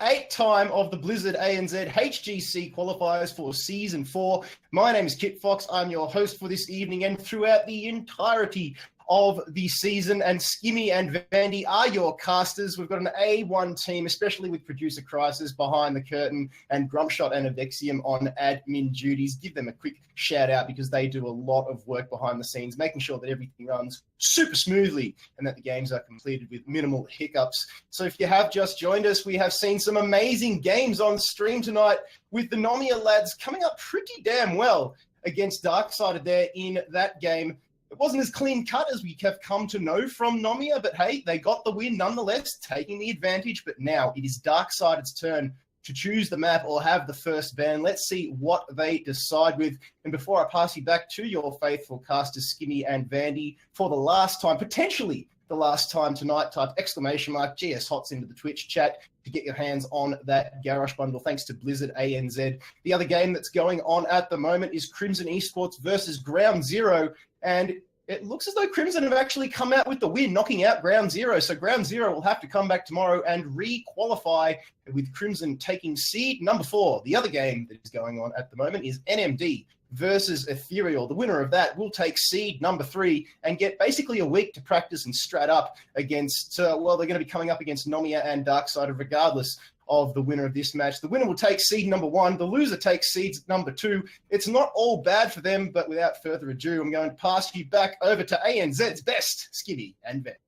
8th time of the Blizzard ANZ HGC qualifiers for Season 4. My name is Kit Fox. I'm your host for this evening and throughout the entirety of the season, and Skimmy and Vandy are your casters. We've got an A1 team, especially with Producer Crisis behind the curtain and Grumpshot and Avexium on admin duties. Give them a quick shout out because they do a lot of work behind the scenes, making sure that everything runs super smoothly and that the games are completed with minimal hiccups. So if you have just joined us, we have seen some amazing games on stream tonight with the Nomia lads coming up pretty damn well against Darksided there in that game. It wasn't as clean cut as we have come to know from Nomia, but hey, they got the win nonetheless, taking the advantage. But now it is Darksided's turn to choose the map or have the first ban. Let's see what they decide with. And before I pass you back to your faithful casters, Skimmy and Vandy, for the last time, potentially the last time tonight, type exclamation mark GS Hots into the Twitch chat to get your hands on that Garrosh bundle, thanks to Blizzard ANZ. The other game that's going on at the moment is Crimson Esports versus Ground Zero, and it looks as though Crimson have actually come out with the win, knocking out Ground Zero. So Ground Zero will have to come back tomorrow and re-qualify, with Crimson taking seed number 4. The other game that is going on at the moment is NMD versus Ethereal. The winner of that will take seed number 3 and get basically a week to practice and strat up against, they're going to be coming up against Nomia and Darksided regardless of the winner of this match. The winner will take seed number 1. The loser takes seeds number 2. It's not all bad for them, but without further ado, I'm going to pass you back over to ANZ's best, Skibby and Vet.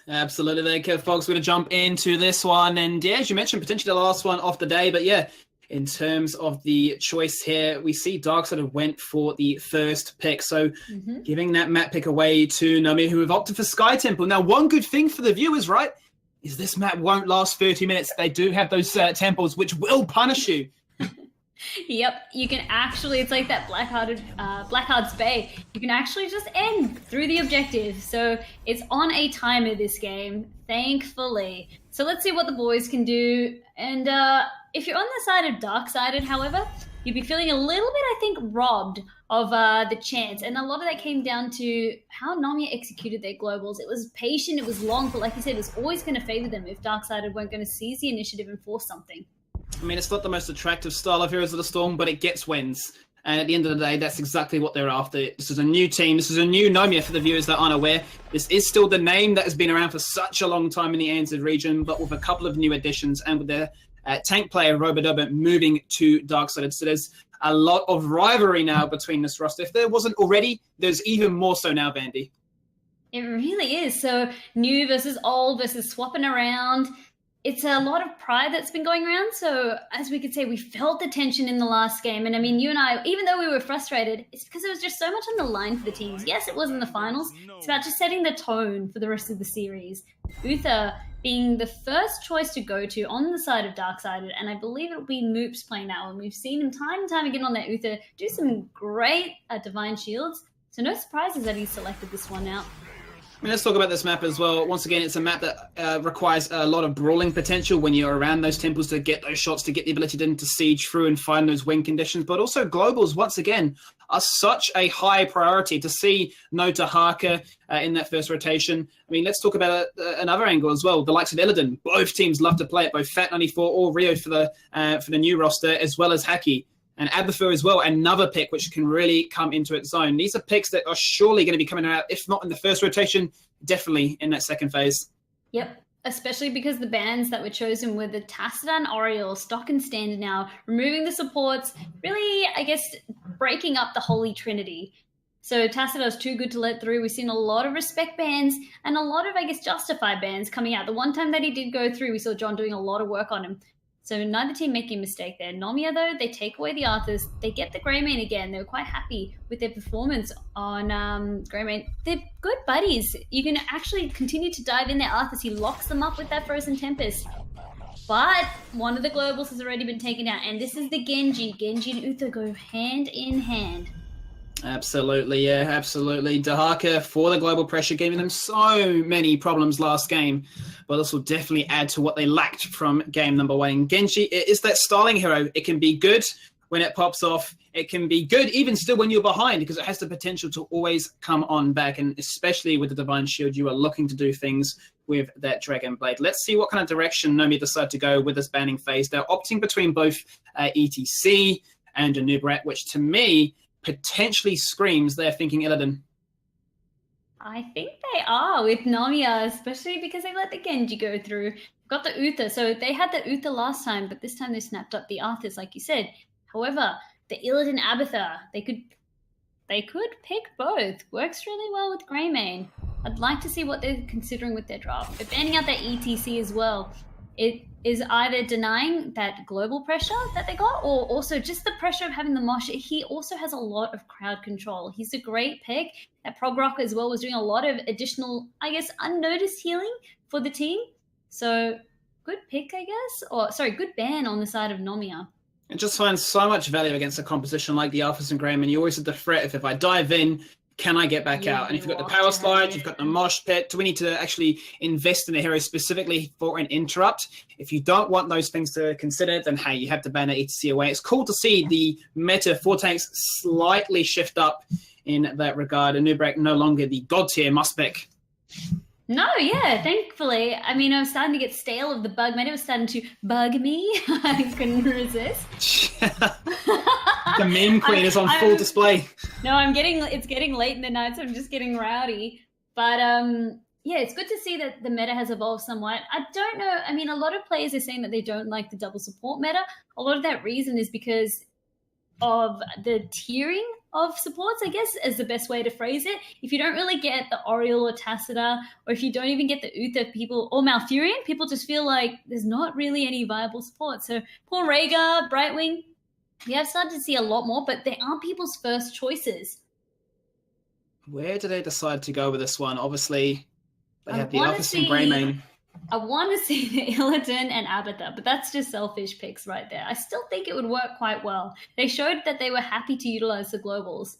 Absolutely there, Kev Fox. We're going to jump into this one. And yeah, as you mentioned, potentially the last one of the day. But yeah, in terms of the choice here, we see Darksided went for the first pick. So giving that map pick away to Nomia, who have opted for Sky Temple. Now, one good thing for the viewers, right, is this map won't last 30 minutes. They do have those temples, which will punish you. Yep, you can actually, it's like that Blackheart's Bay. You can actually just end through the objective. So it's on a timer, this game, thankfully. So let's see what the boys can do. And if you're on the side of Darksided, however, you'd be feeling a little bit, I think, robbed of the chance. And a lot of that came down to how Nomia executed their globals. It was patient, it was long, but like you said, it was always going to favor them if Darksided weren't going to seize the initiative and force something. I mean, it's not the most attractive style of Heroes of the Storm, but it gets wins. And at the end of the day, that's exactly what they're after. This is a new team. This is a new Nomia for the viewers that aren't aware. This is still the name that has been around for such a long time in the ANZ region, but with a couple of new additions and with their tank player, Robodoba, moving to Darksided. So there's a lot of rivalry now between this roster. If there wasn't already, there's even more so now, Vandy. It really is. So new versus old versus swapping around. It's a lot of pride that's been going around. So as we could say, we felt the tension in the last game. And I mean, you and I, even though we were frustrated, it's because there was just so much on the line for the teams. Yes, it was in the finals. It's about just setting the tone for the rest of the series. Uther being the first choice to go to on the side of Darksided, and I believe it'll be Moops playing that one. We've seen him time and time again on that Uther do some great Divine Shields. So no surprises that he's selected this one out. I mean, let's talk about this map as well. Once again, it's a map that requires a lot of brawling potential when you're around those temples to get those shots, to get the ability to siege through and find those win conditions. But also globals, once again, are such a high priority. To see no Tahaka in that first rotation. I mean, let's talk about another angle as well. The likes of Illidan. Both teams love to play it, both Fat94 or Rio for the new roster, as well as Haki. And Abathur as well, another pick which can really come into its own. These are picks that are surely going to be coming out, if not in the first rotation, definitely in that second phase. Yep, especially because the bans that were chosen were the Tassadar Oriole, stock and standard now, removing the supports, really, I guess, breaking up the Holy Trinity. So Tassadar's too good to let through. We've seen a lot of respect bans and a lot of, I guess, justified bans coming out. The one time that he did go through, we saw John doing a lot of work on him. So neither team making a mistake there. Nomia, though, they take away the Arthurs. They get the Greymane again. They were quite happy with their performance on Greymane. They're good buddies. You can actually continue to dive in their Arthurs. He locks them up with that Frozen Tempest. But one of the globals has already been taken out. And this is the Genji. Genji and Uther go hand in hand. Absolutely, yeah, absolutely. Dahaka for the global pressure, giving them so many problems last game. But this will definitely add to what they lacked from game number 1. And Genji is that styling hero. It can be good when it pops off, it can be good, even still when you're behind, because it has the potential to always come on back. And especially with the Divine Shield, you are looking to do things with that Dragon Blade. Let's see what kind of direction Nomia decide to go with this banning phase. They're opting between both ETC and Anub'arak, which to me potentially screams they're thinking Illidan. I think they are with Nomia, especially because they let the Genji go through. Got the Uther, so they had the Uther last time, but this time they snapped up the Arthas, like you said. However, the Illidan Abathur, they could pick both. Works really well with Greymane. I'd like to see what they're considering with their draft. They're banning out their ETC as well. It is either denying that global pressure that they got, or also just the pressure of having the Mosh. He also has a lot of crowd control. He's a great pick. That Prog Rock as well was doing a lot of additional, I guess, unnoticed healing for the team. So good pick, I guess. Or sorry, good ban on the side of Nomia. It just finds so much value against a composition like the Arthas and Greymane. You always have the threat if I dive in, can I get back out? And if you've got the power slide, you've got the mosh pit. Do we need to actually invest in a hero specifically for an interrupt? If you don't want those things to consider, then hey, you have to ban that ETC away. It's cool to see the meta for tanks slightly shift up in that regard. Anub'arak no longer the god tier must pick. No, yeah, thankfully. I mean, I was starting to get stale of the bug meta. It was starting to bug me. I couldn't resist. The meme queen is on full display. No, it's getting late in the night, so I'm just getting rowdy. But yeah, it's good to see that the meta has evolved somewhat. I don't know. I mean, a lot of players are saying that they don't like the double support meta. A lot of that reason is because of the tiering of supports, I guess, is the best way to phrase it. If you don't really get the Oriole or Tacita, or if you don't even get the Uther people or Malfurion, people just feel like there's not really any viable support. So poor Rhaegar, Brightwing, we have started to see a lot more, but they aren't people's first choices. Where do they decide to go with this one? Obviously, they have the Arthas and Greymane. I want to see the Illidan and Abathur, but that's just selfish picks right there. I still think it would work quite well. They showed that they were happy to utilize the globals.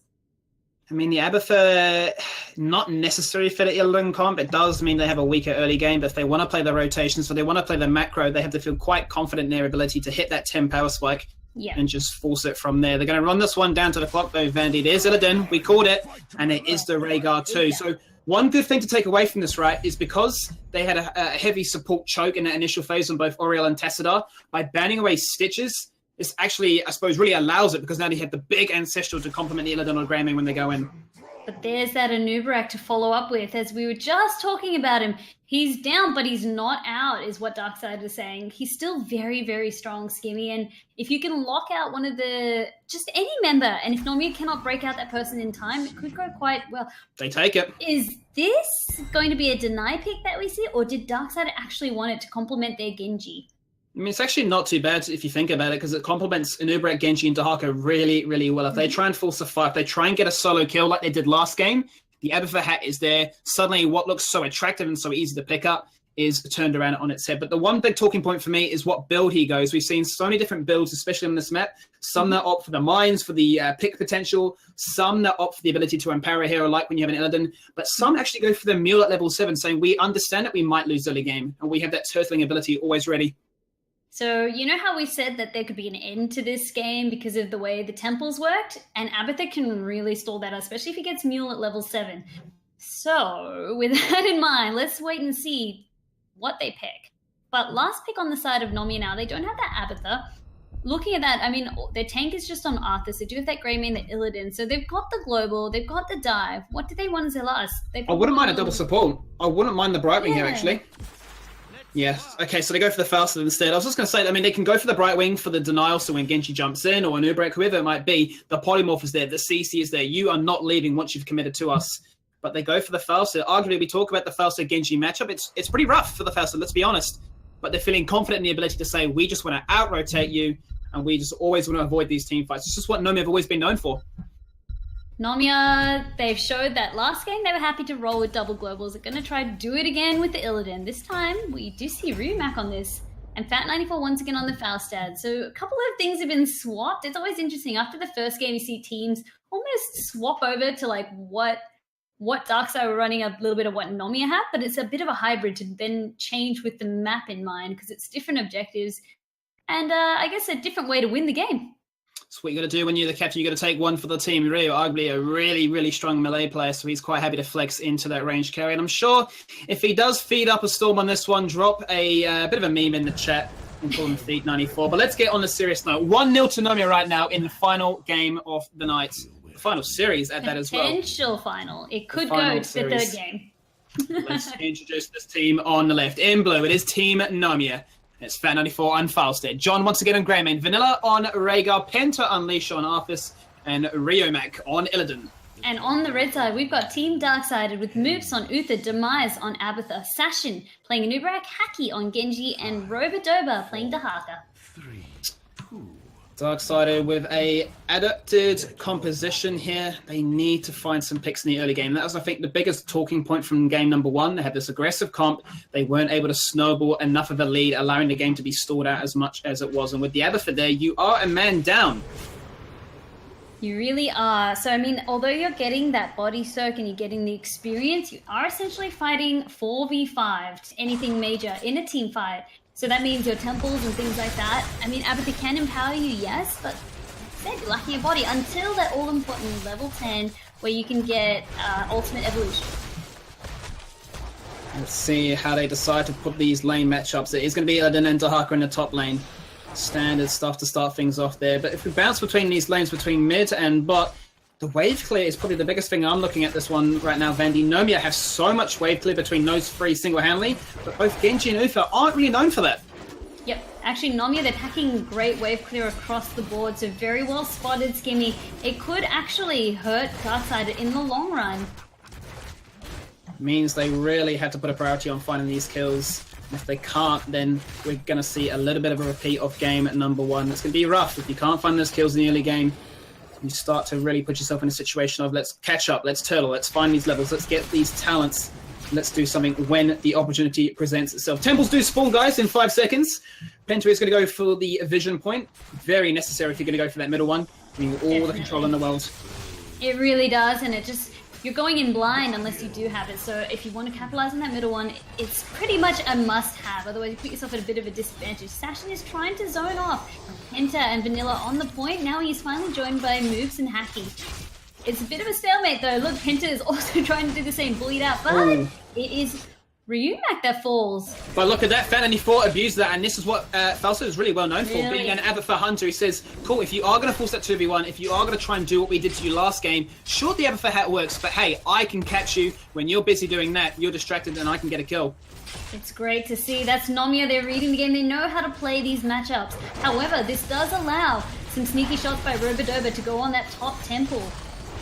I mean, the Abathur, not necessary for the Illidan comp. It does mean they have a weaker early game, but if they want to play the rotations, so they want to play the macro, they have to feel quite confident in their ability to hit that 10 power spike and just force it from there. They're going to run this one down to the clock, though, Vandy. There's Illidan. We called it, and it is the Rhaegar too. So one good thing to take away from this, right, is because they had a heavy support choke in that initial phase on both Oriole and Tacita, by banning away Stitches, this actually, I suppose, really allows it, because now they have the big Ancestral to complement the Illidan or Greymane when they go in. But there's that Anub'arak to follow up with, as we were just talking about him. He's down, but he's not out, is what Darkseid is saying. He's still very, very strong, Skimmy. And if you can lock out one of just any member, and if Nomia cannot break out that person in time, it could go quite well. They take it. Is this going to be a deny pick that we see, or did Darkseid actually want it to complement their Genji? I mean, it's actually not too bad if you think about it, because it complements Anub'arak, Genji, and Dahaka really, really well. If they try and force a fight, if they try and get a solo kill like they did last game, the Abathur hat is there. Suddenly, what looks so attractive and so easy to pick up is turned around on its head. But the one big talking point for me is what build he goes. We've seen so many different builds, especially on this map. Some that opt for the mines, for the pick potential. Some that opt for the ability to empower a hero, like when you have an Illidan. But some actually go for the mule at level 7, saying we understand that we might lose early game, and we have that turtling ability always ready. So you know how we said that there could be an end to this game because of the way the temples worked? And Abathur can really stall that, especially if he gets Mule at level 7. So with that in mind, let's wait and see what they pick. But last pick on the side of Nomia now, they don't have that Abathur. Looking at that, I mean, their tank is just on Arthas. They do have that Greymane, the Illidan. So they've got the global, they've got the dive. What do they want as their last? I wouldn't mind a double support. I wouldn't mind the Brightwing here, actually. Yes. Okay, so they go for the Faster instead. I was just going to say, I mean, they can go for the Brightwing for the denial, so when Genji jumps in, or Anub'arak, whoever it might be, the Polymorph is there, the CC is there. You are not leaving once you've committed to us. But they go for the Faster. Arguably, we talk about the Faster-Genji matchup. It's pretty rough for the Faster, let's be honest. But they're feeling confident in the ability to say, we just want to out-rotate you, and we just always want to avoid these team fights. It's just what Nomia have always been known for. Nomia, they've showed that last game they were happy to roll with double globals. They're going to try to do it again with the Illidan. This time, we do see Rumac on this. And Fat94 once again on the Faustad. So a couple of things have been swapped. It's always interesting. After the first game, you see teams almost swap over to like what Darkseid were running, a little bit of what Nomia had, but it's a bit of a hybrid to then change with the map in mind because it's different objectives and I guess a different way to win the game. That's what you got to do when you're the captain. You got to take one for the team. Rio, arguably a really, really strong melee player, so he's quite happy to flex into that range carry. And I'm sure if he does feed up a storm on this one, drop a bit of a meme in the chat and call him Feed 94. But let's get on a serious note. 1-0 to Nomia right now in the final game of the night. The final series at that as well. Potential final. It could go to the third game. Let's introduce this team on the left. In blue, it is Team Nomia. It's Fat94 on Falstead. John once again on Greymane. Vanilla on Rhaegar. Penta Unleash on Arthas. And Riomac on Illidan. And on the red side, we've got Team Darksided with Moops on Uther, Demise on Abatha, Sashin playing Anubrak, Haki on Genji, and Robodoba playing Dahaka. Darksided with a adapted composition here. They need to find some picks in the early game. That was, I think, the biggest talking point from game number one. They had this aggressive comp. They weren't able to snowball enough of a lead, allowing the game to be stalled out as much as it was. And with the Abatha there, you are a man down. You really are. So, I mean, although you're getting that body soak and you're getting the experience, you are essentially fighting 4v5, anything major in a team fight. So that means your temples and things like that. I mean, Abatha can empower you, yes, but instead you're lacking your body until that all-important level 10 where you can get ultimate evolution. Let's see how they decide to put these lane matchups. It is going to be Illidan and Dahaka in the top lane. Standard stuff to start things off there. But if we bounce between these lanes, between mid and bot, the wave clear is probably the biggest thing I'm looking at this one right now, Vandy. Nomia have so much wave clear between those three single-handedly, but both Genji and Uther aren't really known for that. Yep, actually Nomia, they're packing great wave clear across the board, so very well spotted, Skimmy. It could actually hurt Darksided in the long run. Means they really have to put a priority on finding these kills. If they can't, then we're going to see a little bit of a repeat of game number one. It's going to be rough. If you can't find those kills in the early game, you start to really put yourself in a situation of let's catch up, let's turtle, let's find these levels, let's get these talents, let's do something when the opportunity presents itself. Temples do spawn, guys, in 5 seconds. Penta is going to go for the vision point. Very necessary if you're going to go for that middle one. You need all the control in the world. It really does, and it just... You're going in blind unless you do have it, so if you want to capitalize on that middle one, it's pretty much a must-have, otherwise you put yourself at a bit of a disadvantage. Sashin is trying to zone off. Penta and Vanilla on the point, now he's finally joined by Moops and Haki. It's a bit of a stalemate though. Look, Penta is also trying to do the same, bullied out, but it is Ryumak that falls. But look at that, Fat94 abused that, and this is what Falso is really well known for, being an Abatha hunter. He says, cool, if you are going to force that 2v1, if you are going to try and do what we did to you last game, sure, the Abatha hat works, but hey, I can catch you. When you're busy doing that, you're distracted and I can get a kill. It's great to see. That's Nomia. They're reading the game. They know how to play these matchups. However, this does allow some sneaky shots by Robodoba to go on that top temple.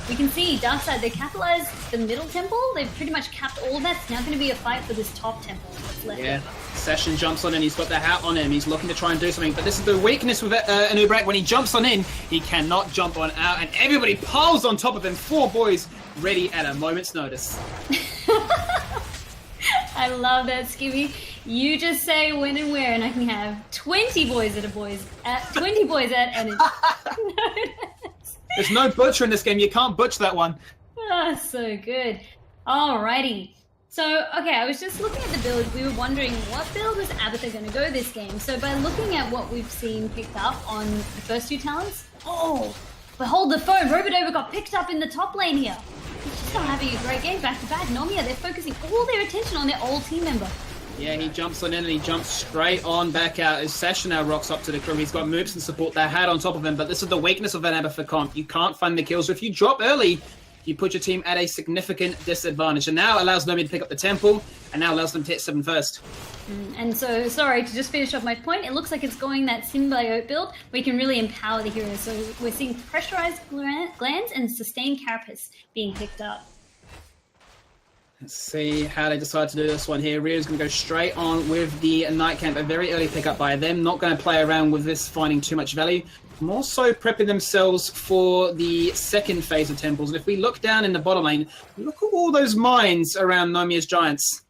We can see Darkside, they capitalized the middle temple. They've pretty much capped all that. It's now going to be a fight for this top temple that's left. Yeah, Session jumps on in. He's got the hat on him. He's looking to try and do something. But this is the weakness with Anubrak. When he jumps on in, he cannot jump on out. And everybody piles on top of him. 4 boys ready at a moment's notice. I love that, Skibby. You just say when and where, and I can have 20 boys at and There's no butcher in this game. You can't butcher that one. Ah, so good. Alrighty. So, okay, I was just looking at the build. We were wondering what build was Abatha going to go this game. So by looking at what we've seen picked up on the first 2 talents, oh, behold the phone. Robodoba got picked up in the top lane here. He's just not having a great game back to back. Nomia, they're focusing all their attention on their old team member. Yeah, he jumps on in and he jumps straight on back out as Sasha now rocks up to the crew. He's got moves and support that hat on top of him, but this is the weakness of an Abatha comp. You can't find the kills. So if you drop early, you put your team at a significant disadvantage. And now allows Nomia to pick up the temple, and now allows them to hit 7 first. And so, sorry, to just finish off my point, it looks like it's going that symbiote build where you can really empower the heroes. So we're seeing pressurized glands and sustained carapace being picked up. Let's see how they decide to do this one here. Rio's going to go straight on with the Night Camp. A very early pickup by them. Not going to play around with this, finding too much value. More so prepping themselves for the second phase of Temples. And if we look down in the bottom lane, look at all those mines around Nomia's Giants.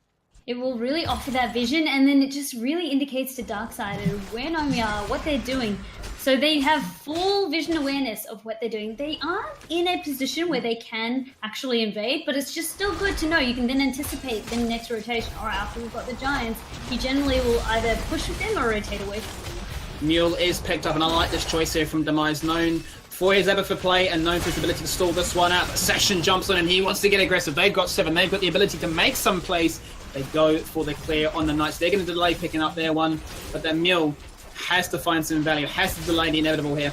It will really offer that vision, and then it just really indicates to Darksided where Nomia are, what they're doing. So they have full vision awareness of what they're doing. They aren't in a position where they can actually invade, but it's just still good to know. You can then anticipate the next rotation. Or after we've got the Giants, you generally will either push with them or rotate away from them. Mule is picked up, and I like this choice here from Demise, known for his ever for play and known for his ability to stall this one out. But Session jumps on and he wants to get aggressive. They've got 7. They've got the ability to make some plays. They go for the clear on the Knights. They're going to delay picking up their one, but that Mule has to find some value, has to delay the inevitable here.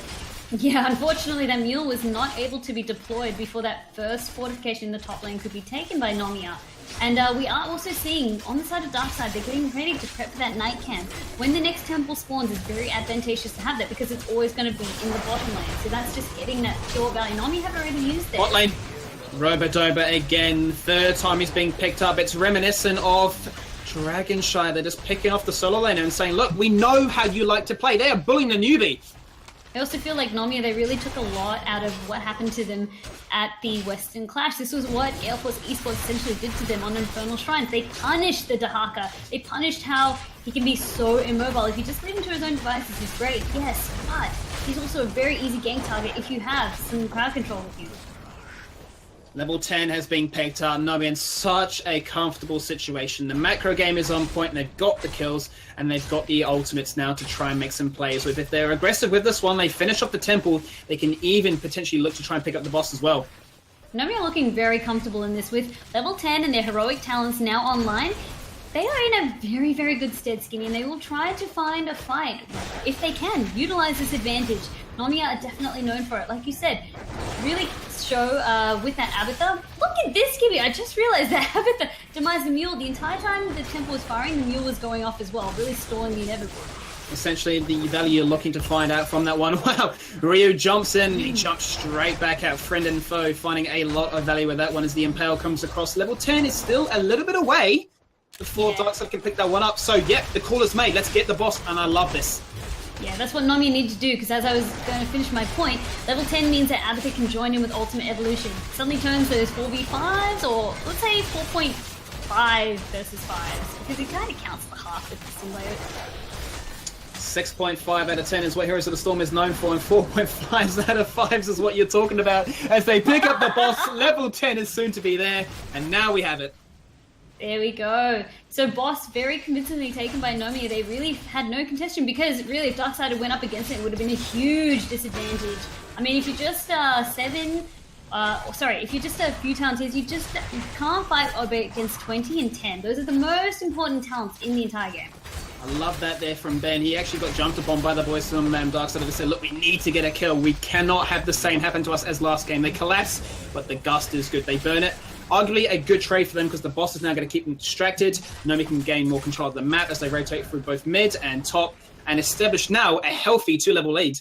Yeah, unfortunately, that Mule was not able to be deployed before that first fortification in the top lane could be taken by Nomia. And we are also seeing, on the side of Darkside, they're getting ready to prep for that night camp. When the next temple spawns, it's very advantageous to have that because it's always going to be in the bottom lane. So that's just getting that pure value. Nomia have already used it. Bot lane. Robodoba again. 3rd time he's being picked up. It's reminiscent of Dragonshire. They're just picking off the solo laner and saying, look, we know how you like to play. They are bullying the newbie. I also feel like Nomia, they really took a lot out of what happened to them at the Western Clash. This was what Air Force Esports essentially did to them on Infernal Shrines. They punished the Dahaka. They punished how he can be so immobile. If you just leave him to his own devices, he's great, yes, but he's also a very easy gank target if you have some crowd control with you. Level 10 has been picked up. Nomia in such a comfortable situation. The macro game is on point, and they've got the kills, and they've got the ultimates now to try and make some plays with. If they're aggressive with this one, they finish off the temple, they can even potentially look to try and pick up the boss as well. Nomia are looking very comfortable in this. With level 10 and their heroic talents now online, they are in a very, very good stead, Skinny, and they will try to find a fight if they can. Utilize this advantage. Nomia are definitely known for it. Like you said, really show with that Abathur. Look at this, Skinny. I just realized that Abathur demised the Mule. The entire time the temple was firing, the Mule was going off as well, really stalling the inevitable. Essentially, the value you're looking to find out from that one. Wow, Ryu jumps in, he jumps straight back out, friend and foe, finding a lot of value with that one as the Impale comes across. Level 10 is still a little bit away before Darkside can pick that one up. So, yep, the call is made. Let's get the boss, and I love this. Yeah, that's what Nomia need to do, because as I was going to finish my point, level 10 means that Abathur can join in with Ultimate Evolution. Suddenly turns those 4v5s, or let's say 4.5 versus 5s, because he kind of counts the half with the symbiote. 6.5 out of 10 is what Heroes of the Storm is known for, and 4.5s out of 5s is what you're talking about. As they pick up the boss, level 10 is soon to be there, and now we have it. There we go. So boss very convincingly taken by Nomia. They really had no contestation because really if Darkseid went up against it, it would have been a huge disadvantage. I mean, if you just if you're just a few talents, you can't fight against 20 and 10. Those are the most important talents in the entire game. I love that there from Ben. He actually got jumped upon by the boys from Darkseid. They said, look, we need to get a kill. We cannot have the same happen to us as last game. They collapse, but the gust is good. They burn it. Arguably a good trade for them because the boss is now going to keep them distracted. Nomia can gain more control of the map as they rotate through both mid and top and establish now a healthy 2-level lead.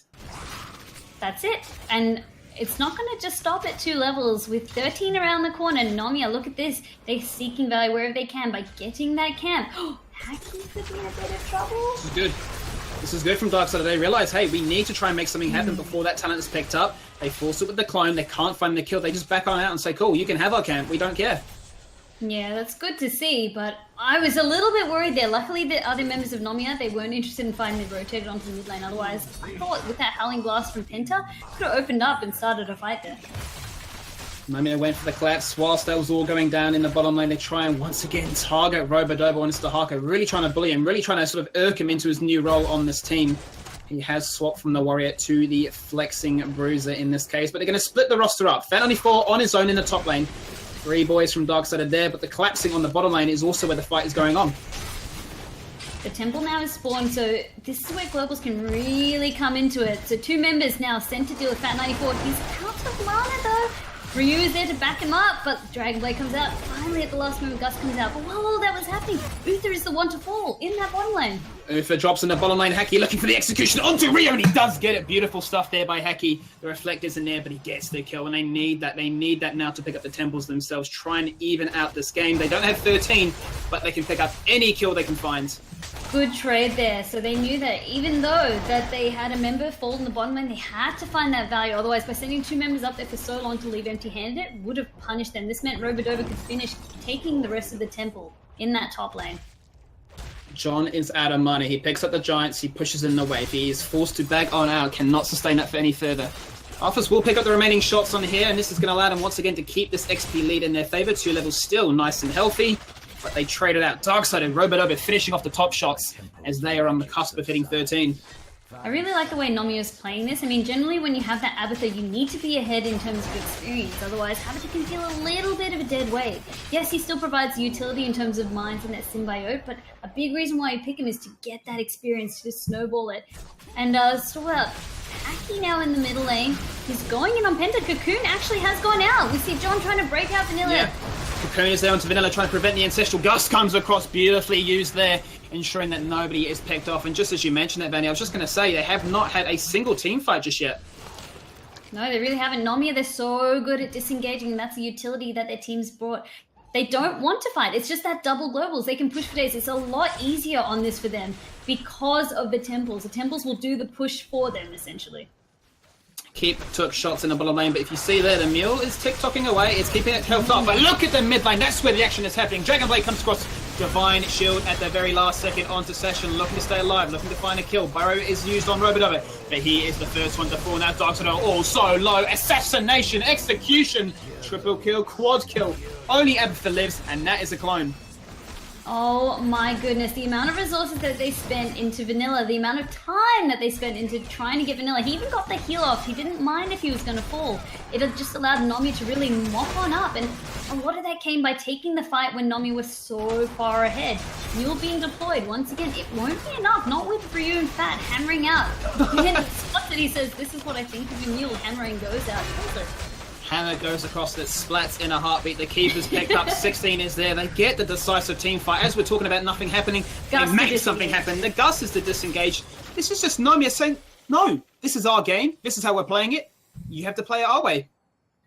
That's it. And it's not going to just stop at 2 levels. With 13 around the corner, Nomia, look at this. They're seeking value wherever they can by getting that camp. Hacking could be in a bit of trouble. This is good. This is good from Darkseid. They realize, hey, we need to try and make something happen before that talent is picked up. They force it with the clone. They can't find the kill. They just back on out and say, cool, you can have our camp. We don't care. Yeah, that's good to see, but I was a little bit worried there. Luckily, the other members of Nomia, they weren't interested in finding it rotated onto the mid lane. Otherwise, I thought with that Howling Blast from Penta, could have opened up and started a fight there. Nomia went for the collapse. Whilst that was all going down in the bottom lane, they try and once again target Robodobo and Dahaka, really trying to bully him, really trying to sort of irk him into his new role on this team. He has swapped from the Warrior to the Flexing Bruiser in this case, but they're going to split the roster up. Fan94 on his own in the top lane. 3 boys from Darkseid are there, but the collapsing on the bottom lane is also where the fight is going on. The temple now is spawned, so this is where Globals can really come into it. So 2 members now sent to deal with Fat94. He's out of mana though. Ryu is there to back him up, but Dragonblade comes out. Finally, at the last moment, Gus comes out. But while all that was happening, Uther is the one to fall in that bottom lane. Uther drops in the bottom lane. Haki looking for the execution onto Ryu, and he does get it. Beautiful stuff there by Haki. The reflect isn't there, but he gets the kill, and they need that. They need that now to pick up the temples themselves, try and even out this game. They don't have 13, but they can pick up any kill they can find. Good trade there. So they knew that even though that they had a member fall in the bottom lane, they had to find that value. Otherwise, by sending 2 members up there for so long to leave empty-handed, it would have punished them. This meant Robodoba could finish taking the rest of the temple in that top lane. John is out of money. He picks up the Giants. He pushes in the wave. He is forced to back on out. Cannot sustain that for any further. Alphas will pick up the remaining shots on here, and this is going to allow them once again to keep this XP lead in their favor. 2 levels still nice and healthy. But they traded out Darkseid and Robodoba finishing off the top shots as they are on the cusp of hitting 13. I really like the way Nomia is playing this. I mean, generally when you have that Abathur, you need to be ahead in terms of experience. Otherwise, Abathur can feel a little bit of a dead weight. Yes, he still provides utility in terms of mines and that symbiote, but a big reason why you pick him is to get that experience, to snowball it. And so Hacky now in the middle lane. He's going in on Penta. Cocoon actually has gone out. We see John trying to break out Vanilla. Yeah. Cocoon is there onto Vanilla trying to prevent the Ancestral Gust. Comes across, beautifully used there, ensuring that nobody is picked off. And just as you mentioned that, Vanny, I was just going to say, they have not had a single team fight just yet. No, they really haven't. Nomia, they're so good at disengaging, and that's the utility that their team's brought. They don't want to fight. It's just that double globals. They can push for days. It's a lot easier on this for them because of the temples. The temples will do the push for them, essentially. Keep took shots in the bottom lane, but if you see there, the Mule is tick-tocking away. It's keeping it health up, but look at the mid lane. That's where the action is happening. Dragonblade comes across. Divine Shield at the very last second onto Session, looking to stay alive, looking to find a kill. Burrow is used on Robodover, but he is the first one to fall. Now Darkseid are all so low. Assassination, execution, triple kill, quad kill. Only Abathur lives, and that is a clone. Oh my goodness, the amount of resources that they spent into Vanilla, the amount of time that they spent into trying to get Vanilla. He even got the heal off. He didn't mind if he was going to fall. It had just allowed Nomia to really mop on up. And a lot of that came by taking the fight when Nomia was so far ahead. Mule being deployed. Once again, it won't be enough. Not with Ryu and Fat hammering out. Then he spots it. He says, this is what I think of your Mule. Hammering goes out. Hammer goes across it, splats in a heartbeat. The keeper's picked up. 16 is there. They get the decisive team fight. As we're talking about nothing happening, they make something happen. The Gus is the disengage. This is just Nomia saying, no, this is our game. This is how we're playing it. You have to play it our way.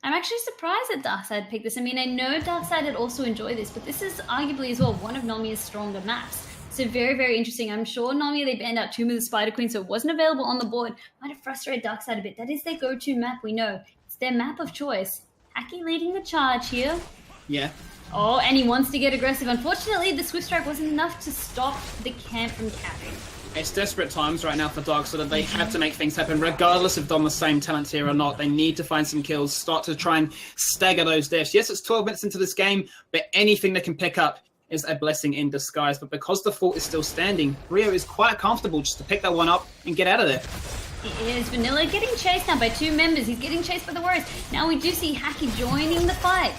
I'm actually surprised that Darkseid picked this. I mean, I know Darkseid would also enjoy this, but this is arguably as well one of Nomia's stronger maps. So very, very interesting. I'm sure Nomia, they banned out Tomb of the Spider Queen, so it wasn't available on the board. Might have frustrated Darkseid a bit. That is their go-to map, we know. Their map of choice. Hacky leading the charge here. Yeah. Oh, and he wants to get aggressive. Unfortunately, the Swift Strike wasn't enough to stop the camp from capping. It's desperate times right now for Dark, so that they have to make things happen, regardless if they're on the same talent tier or not. They need to find some kills, start to try and stagger those deaths. Yes, it's 12 minutes into this game, but anything they can pick up is a blessing in disguise. But because the fort is still standing, Rio is quite comfortable just to pick that one up and get out of there. He is. Vanilla getting chased now by two members. He's getting chased by the Warriors. Now we do see Hacky joining the fight.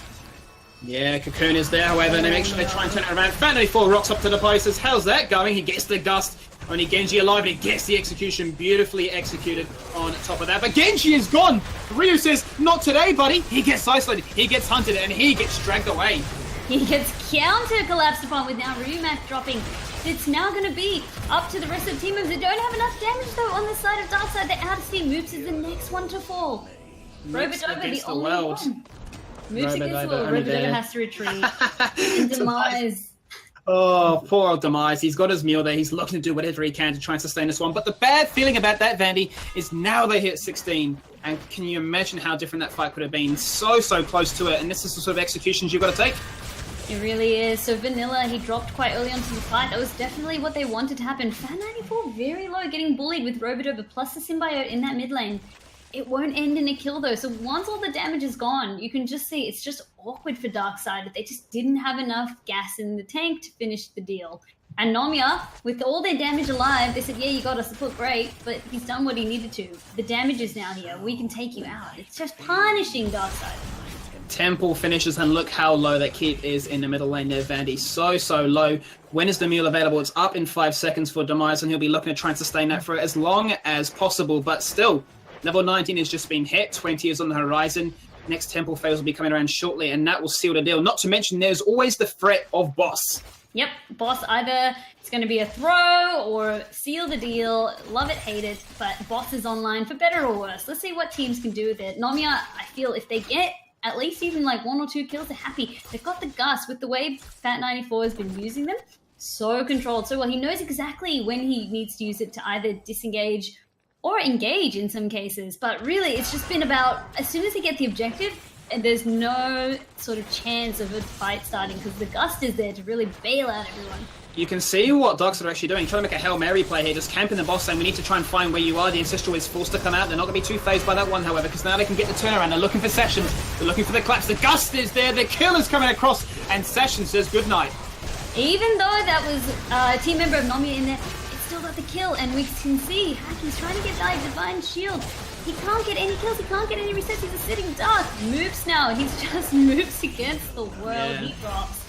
Yeah, Cocoon is there, however, they make sure they try and turn it around. Fat 94 rocks up to the place, says, how's that going? He gets the Gust. Only Genji alive, and he gets the execution. Beautifully executed on top of that. But Genji is gone! Ryu says, not today, buddy. He gets isolated, he gets hunted, and he gets dragged away. He gets counter-collapsed upon with now Ryumak dropping. It's now going to be up to the rest of the team members. They don't have enough damage, though, on the side of Darkseid. The out of steam. Moops is the next one to fall. Robodover, the only one. Moops against the world. Robodover has to retreat. And Demise. Oh, poor old Demise. He's got his Mule there. He's looking to do whatever he can to try and sustain this one. But the bad feeling about that, Vandy, is now they hit 16. And can you imagine how different that fight could have been? So close to it. And this is the sort of executions you've got to take. It really is. So Vanilla, he dropped quite early onto the fight. That was definitely what they wanted to happen. Fan 94 very low, getting bullied with Robodover plus the symbiote in that mid lane. It won't end in a kill though. So once all the damage is gone, you can just see it's just awkward for Darkseid. They just didn't have enough gas in the tank to finish the deal. And Nomia, with all their damage alive, they said, yeah, you got us, look great, but he's done what he needed to. The damage is now here. We can take you out. It's just punishing Darkseid. Temple finishes, and look how low that keep is in the middle lane there, Vandy. So low. When is the Mule available? It's up in 5 seconds for Demise, and he'll be looking to try and sustain that for as long as possible. But still, level 19 has just been hit. 20 is on the horizon. Next Temple phase will be coming around shortly, and that will seal the deal. Not to mention, there's always the threat of Boss. Yep, Boss, either it's going to be a throw or seal the deal. Love it, hate it, but Boss is online for better or worse. Let's see what teams can do with it. Nomia, I feel if they get at least even like 1 or 2 kills, they're happy. They've got the Gus with the way Fat 94 has been using them. So controlled, so well. He knows exactly when he needs to use it to either disengage or engage in some cases. But really, it's just been about, as soon as they get the objective, and there's no sort of chance of a fight starting because the Gust is there to really bail out everyone. You can see what Darkseid are actually doing, trying to make a Hail Mary play here, just camping the boss, saying we need to try and find where you are. The Ancestral is forced to come out. They're not going to be too phased by that one, however, because now they can get the turnaround. They're looking for Sessions. They're looking for the claps. The Gust is there. The kill is coming across, and Sessions says goodnight. Even though that was a team member of Nomia in there, it's still got the kill, and we can see Haki's trying to get that Divine Shield. He can't get any kills, he can't get any resets, he's a sitting duck. Moves now, he's just moves against the world, he drops.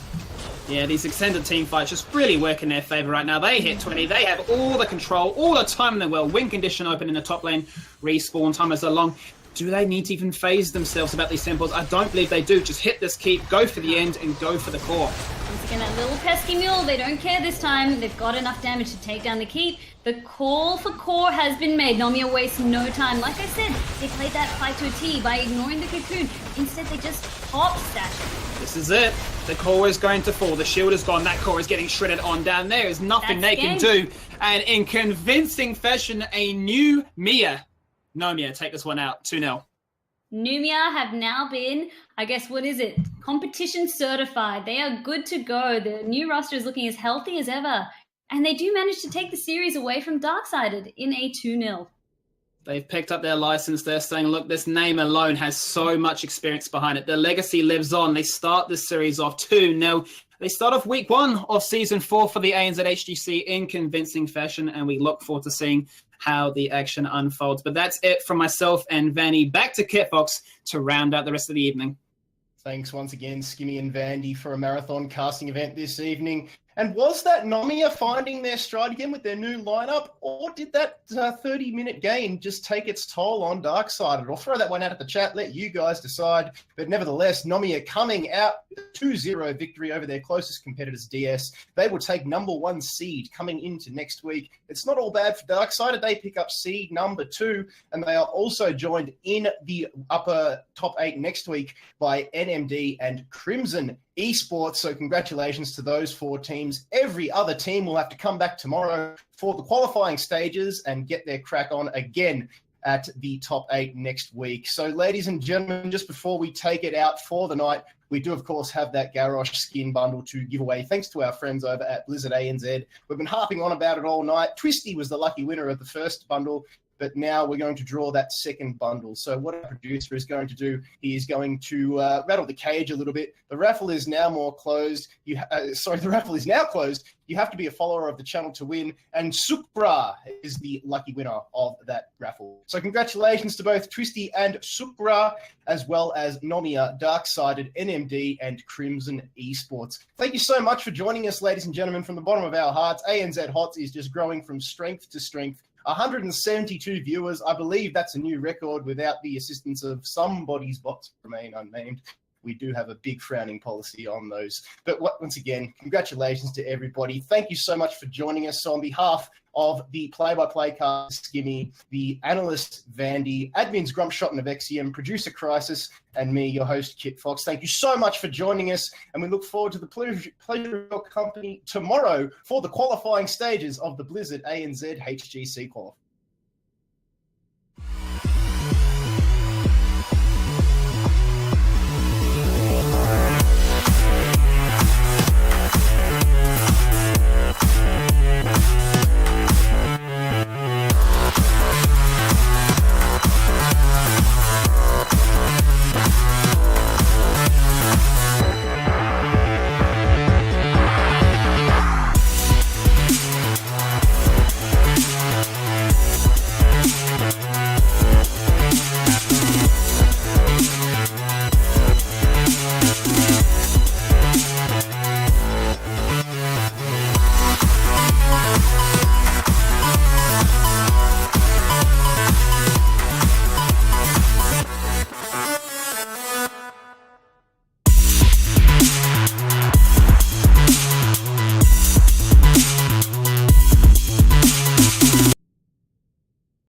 Yeah, these extended team fights just really work in their favor right now. They hit 20, they have all the control, all the time in the world. Win condition open in the top lane, respawn time is so long. Do they need to even phase themselves about these temples? I don't believe they do. Just hit this keep, go for the end, and go for the core. Once again, that little pesky mule, they don't care this time. They've got enough damage to take down the keep. The call for core has been made. Nomia wastes no time. Like I said, they played that fight to a T by ignoring the cocoon. Instead, they just pop stash. This is it. The core is going to fall. The shield is gone. That core is getting shredded on down. There is nothing they can do. And in convincing fashion, a new Nomia take this one out 2-0. Nomia have now been, I guess, what is it? Competition certified. They are good to go. The new roster is looking as healthy as ever. And they do manage to take the series away from Darksided in a 2-0. They've picked up their license. They're saying, look, this name alone has so much experience behind it. Their legacy lives on. They start this series off 2-0. They start off week 1 of season 4 for the ANZ HGC in convincing fashion, and we look forward to seeing how the action unfolds. But that's it from myself and Vanny. Back to Kitfox to round out the rest of the evening. Thanks once again, Skimmy and Vandy, for a marathon casting event this evening. And was that Nomia finding their stride again with their new lineup, or did that 30-minute game just take its toll on Darksided? I'll throw that one out at the chat, let you guys decide. But nevertheless, Nomia coming out 2-0 victory over their closest competitors, DS. They will take number 1 seed coming into next week. It's not all bad for Darksided. They pick up seed number 2, and they are also joined in the upper top 8 next week by NMD and Crimson Esports. So congratulations to those 4 teams. Every other team will have to come back tomorrow for the qualifying stages and get their crack on again at the top 8 next week. So ladies and gentlemen, just before we take it out for the night, we do, of course, have that Garrosh skin bundle to give away, thanks to our friends over at Blizzard ANZ. We've been harping on about it all night. Twisty was the lucky winner of the first bundle, but now we're going to draw that second bundle. So what our producer is going to do, he is going to rattle the cage a little bit. The raffle is now closed. The raffle is now closed. You have to be a follower of the channel to win, and Sukra is the lucky winner of that raffle. So congratulations to both Twisty and Sukra, as well as Nomia, Darksided, NMD, and Crimson Esports. Thank you so much for joining us, ladies and gentlemen, from the bottom of our hearts. ANZ HOTS is just growing from strength to strength. 172 viewers. I believe that's a new record without the assistance of somebody's bots remain unnamed. We do have a big frowning policy on those. But once again, congratulations to everybody. Thank you so much for joining us. So on behalf of the play-by-play cast, Skimmy, the analyst, Vandy, admins, Grumpshot and Avexium, producer, Crisis, and me, your host, Kit Fox, thank you so much for joining us, and we look forward to the pleasure of your company tomorrow for the qualifying stages of the Blizzard ANZ HGC qualifier.